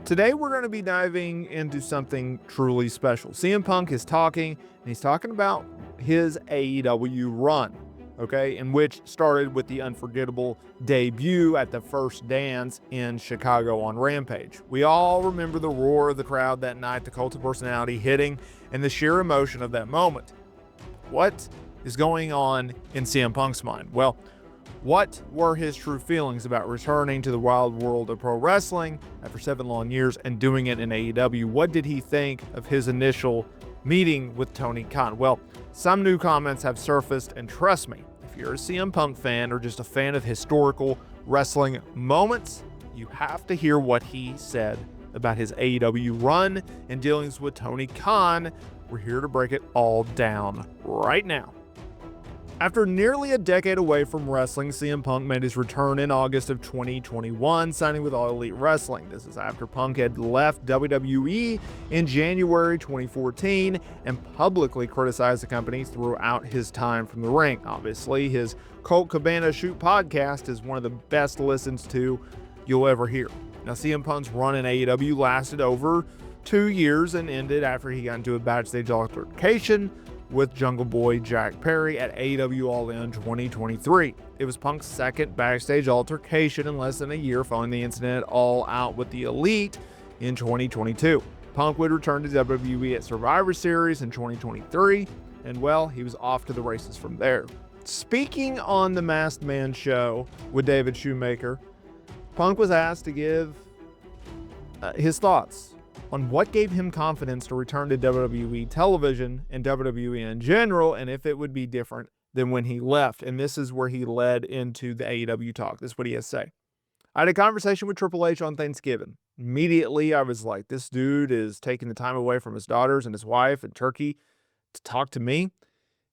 Today we're going to be diving into something truly special. CM Punk is talking, and he's talking about his AEW run, okay, in which started with the unforgettable debut at the First Dance in Chicago on Rampage. We all remember the roar of the crowd that night, the cult of personality hitting, and the sheer emotion of that moment. What is going on in CM Punk's mind? Well, what were his true feelings about returning to the wild world of pro wrestling after 7 long years and doing it in AEW? What did he think of his initial meeting with Tony Khan? Well, some new comments have surfaced, and trust me, if you're a CM Punk fan or just a fan of historical wrestling moments, you have to hear what he said about his AEW run and dealings with Tony Khan. We're here to break it all down right now. After nearly a decade away from wrestling, CM Punk made his return in August of 2021, signing with All Elite Wrestling. This is after Punk had left WWE in January 2014 and publicly criticized the company throughout his time from the ring. Obviously, his Colt Cabana Shoot podcast is one of the best listens to you'll ever hear. Now, CM Punk's run in AEW lasted over 2 years and ended after he got into a backstage altercation with Jungle Boy Jack Perry at AEW All In 2023. It was Punk's second backstage altercation in less than a year following the incident at All Out with the Elite in 2022. Punk would return to WWE at Survivor Series in 2023, and well, he was off to the races from there. Speaking on the Masked Man show with David Shoemaker, Punk was asked to give his thoughts on what gave him confidence to return to WWE television and WWE in general, and if it would be different than when he left. And this is where he led into the AEW talk. This is what he has to say. I had a conversation with Triple H on Thanksgiving. Immediately, I was like, this dude is taking the time away from his daughters and his wife and Turkey to talk to me.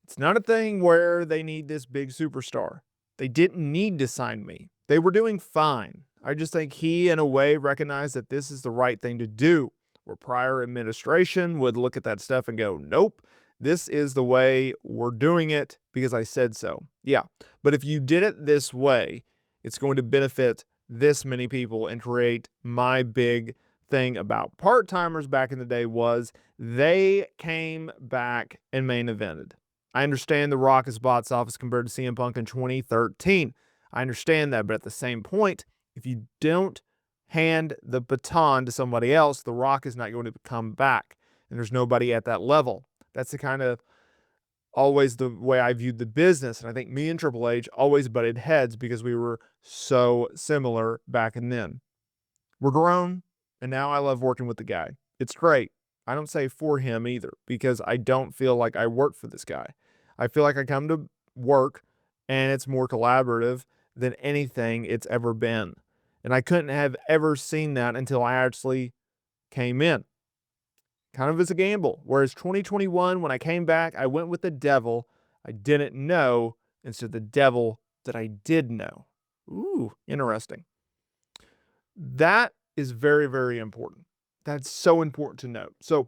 It's not a thing where they need this big superstar. They didn't need to sign me. They were doing fine. I just think he, in a way, recognized that this is the right thing to do. Where prior administration would look at that stuff and go, nope, this is the way we're doing it because I said so. Yeah, but if you did it this way, it's going to benefit this many people and create my big thing about part-timers back in the day was they came back and main evented. I understand The Rock is box office compared to CM Punk in 2013. I understand that, but at the same point, if you don't hand the baton to somebody else, The Rock is not going to come back. And there's nobody at that level. That's the kind of always the way I viewed the business. And I think me and Triple H always butted heads because we were so similar back and then. We're grown, and now I love working with the guy. It's great. I don't say for him either because I don't feel like I work for this guy. I feel like I come to work and it's more collaborative than anything it's ever been. And I couldn't have ever seen that until I actually came in. Kind of as a gamble. Whereas 2021, when I came back, I went with the devil I didn't know instead of the devil that I did know. Ooh, interesting. That is very, very important. That's so important to note. So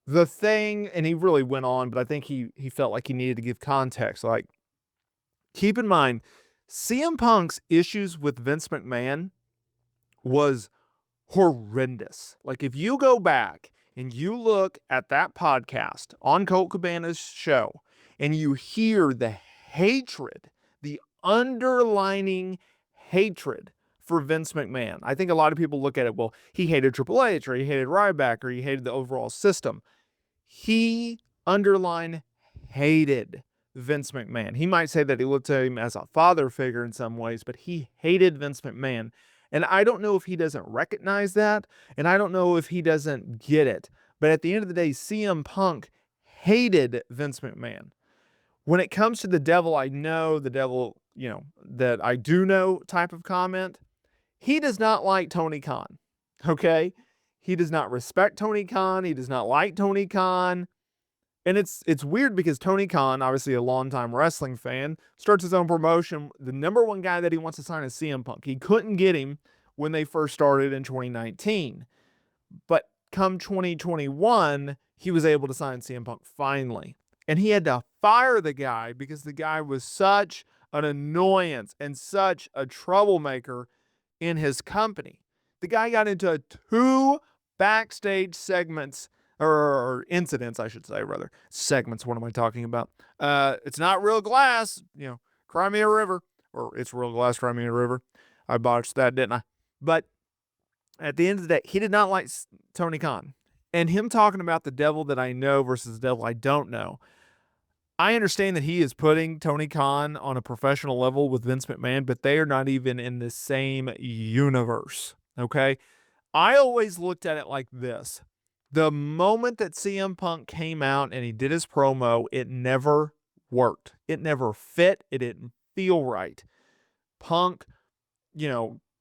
the thing, and he really went on, but I think he felt like he needed to give context. Like, keep in mind, CM Punk's issues with Vince McMahon was horrendous. Like, if you go back and you look at that podcast on Colt Cabana's show and you hear the hatred, the underlining hatred for Vince McMahon. I think a lot of people look at it, well, he hated Triple H or he hated Ryback or he hated the overall system. He underline hated Vince McMahon. He might say that he looked at him as a father figure in some ways, but he hated Vince McMahon. And I don't know if he doesn't recognize that, and I don't know if he doesn't get it. But at the end of the day, CM Punk hated Vince McMahon. When it comes to the devil, I know the devil, that I do know type of comment. He does not like Tony Khan, okay? He does not respect Tony Khan. He does not like Tony Khan. And it's weird because Tony Khan, obviously a longtime wrestling fan, starts his own promotion. The number one guy that he wants to sign is CM Punk. He couldn't get him when they first started in 2019. But come 2021, he was able to sign CM Punk finally. And he had to fire the guy because the guy was such an annoyance and such a troublemaker in his company. The guy got into 2 backstage segments, or incidents, I should say, rather. Segments, what am I talking about? It's not real glass, Cry Me a River, or It's Real Glass, Cry Me a River. I botched that, didn't I? But at the end of the day, he did not like Tony Khan. And him talking about the devil that I know versus the devil I don't know. I understand that he is putting Tony Khan on a professional level with Vince McMahon, but they are not even in the same universe. Okay. I always looked at it like this. The moment that CM Punk came out and he did his promo, it never worked. It never fit. It didn't feel right. Punk,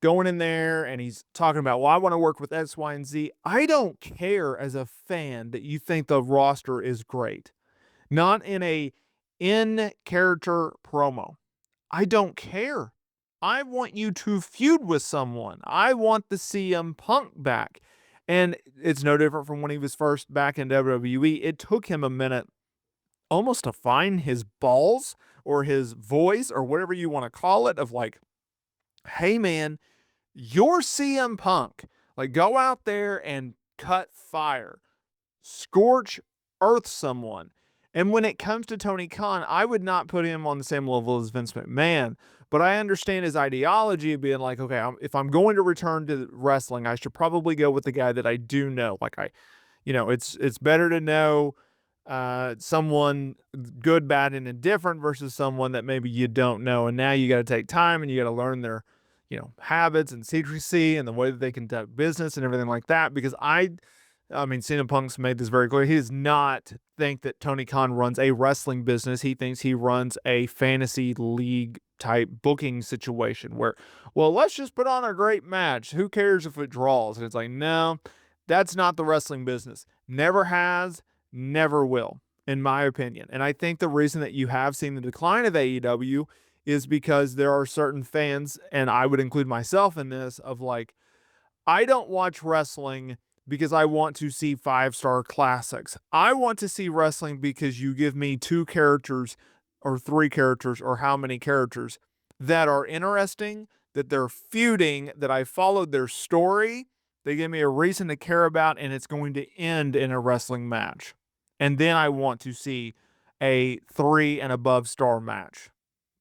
going in there and he's talking about, well, I want to work with X, Y, and Z. I don't care as a fan that you think the roster is great. Not in a in-character promo. I don't care. I want you to feud with someone. I want the CM Punk back. And it's no different from when he was first back in WWE. It took him a minute almost to find his balls or his voice or whatever you want to call it, of like, hey man, you're CM Punk. Like, go out there and cut fire. Scorch earth someone. And when it comes to Tony Khan, I would not put him on the same level as Vince McMahon, but I understand his ideology of being like, okay, if I'm going to return to wrestling, I should probably go with the guy that I do know. Like it's better to know someone good, bad, and indifferent versus someone that maybe you don't know. And now you got to take time and you got to learn their, habits and secrecy and the way that they conduct business and everything like that. Because I mean, CM Punk's made this very clear. He does not think that Tony Khan runs a wrestling business. He thinks he runs a fantasy league type booking situation where, well, let's just put on a great match. Who cares if it draws? And it's like, no, that's not the wrestling business. Never has, never will, in my opinion. And I think the reason that you have seen the decline of AEW is because there are certain fans, and I would include myself in this, of like, I don't watch wrestling because I want to see 5-star classics. I want to see wrestling because you give me 2 characters or 3 characters or how many characters that are interesting, that they're feuding, that I followed their story. They give me a reason to care about, and it's going to end in a wrestling match. And then I want to see a 3 and above star match.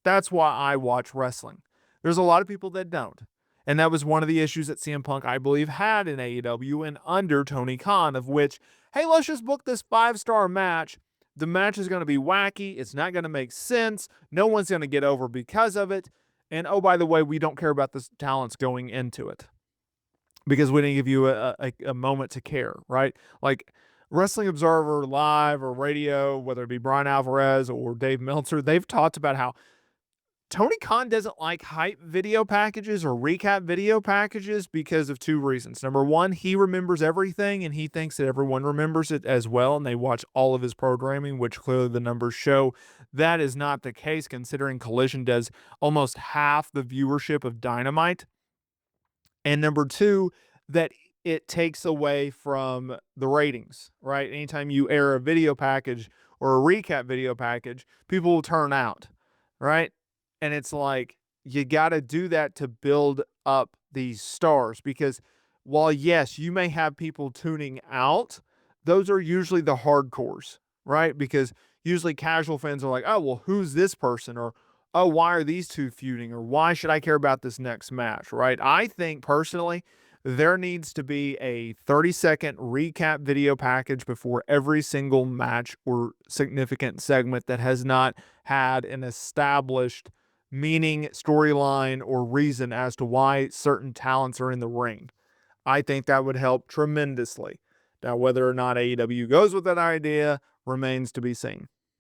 That's why I watch wrestling. There's a lot of people that don't. And that was one of the issues that CM Punk, I believe, had in AEW and under Tony Khan, of which, hey, let's just book this 5-star match. The match is going to be wacky. It's not going to make sense. No one's going to get over because of it. And, oh, by the way, we don't care about the talents going into it because we didn't give you a moment to care, right? Like Wrestling Observer Live or radio, whether it be Brian Alvarez or Dave Meltzer, they've talked about how Tony Khan doesn't like hype video packages or recap video packages because of 2 reasons. Number one, he remembers everything and he thinks that everyone remembers it as well, and they watch all of his programming, which clearly the numbers show that is not the case, considering Collision does almost half the viewership of Dynamite. And number 2, that it takes away from the ratings, right? Anytime you air a video package or a recap video package, people will turn out, right? And it's like, you got to do that to build up these stars, because while, yes, you may have people tuning out, those are usually the hardcores, right? Because usually casual fans are like, oh, well, who's this person? Or, oh, why are these 2 feuding? Or why should I care about this next match, right? I think personally, there needs to be a 30-second recap video package before every single match or significant segment that has not had an established meaning, storyline, or reason as to why certain talents are in the ring. I think that would help tremendously. Now, whether or not AEW goes with that idea remains to be seen.